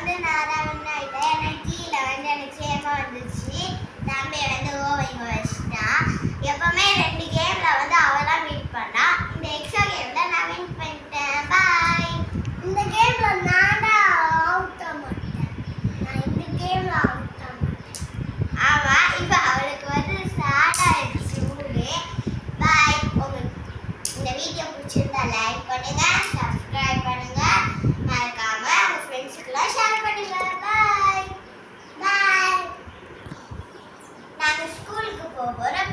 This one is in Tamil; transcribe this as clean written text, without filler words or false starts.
வந்து நான் தான் வின் ஆயிட்டேன். எனக்கு கீழே வந்து எனக்கு சேஃபா வந்துச்சு. தம்பி வந்து ஓவிங்க வச்சுட்டான். எப்பவுமே 2 கேம்ல வந்து அவதான் வின் பண்ணா. இந்த எக்ஸ்ட்ரா கேம்ல நான் வின் பண்ணிட்டேன். பாய். இந்த கேம்ல நான் தான் அவுட் ஆக மாட்டேன். நான் இந்த கேம்ல அவுட் ஆக மாட்டேன். ஆமா, இப்போ அவளுக்கு வந்து ஸ்டார்ட் ஆயிடுச்சு ஊரு. பாய். உங்களுக்கு இந்த வீடியோ பிடிச்சிருந்தா லைக் பண்ணுங்க, சப்ஸ்கிரைப் பண்ணுங்க, மறக்காம உங்க ஃப்ரெண்ட்ஸ்க்குலாம் ஷேர் பண்ணுங்க. பாய் பாய். நாங்க ஸ்கூலுக்கு போறோம்.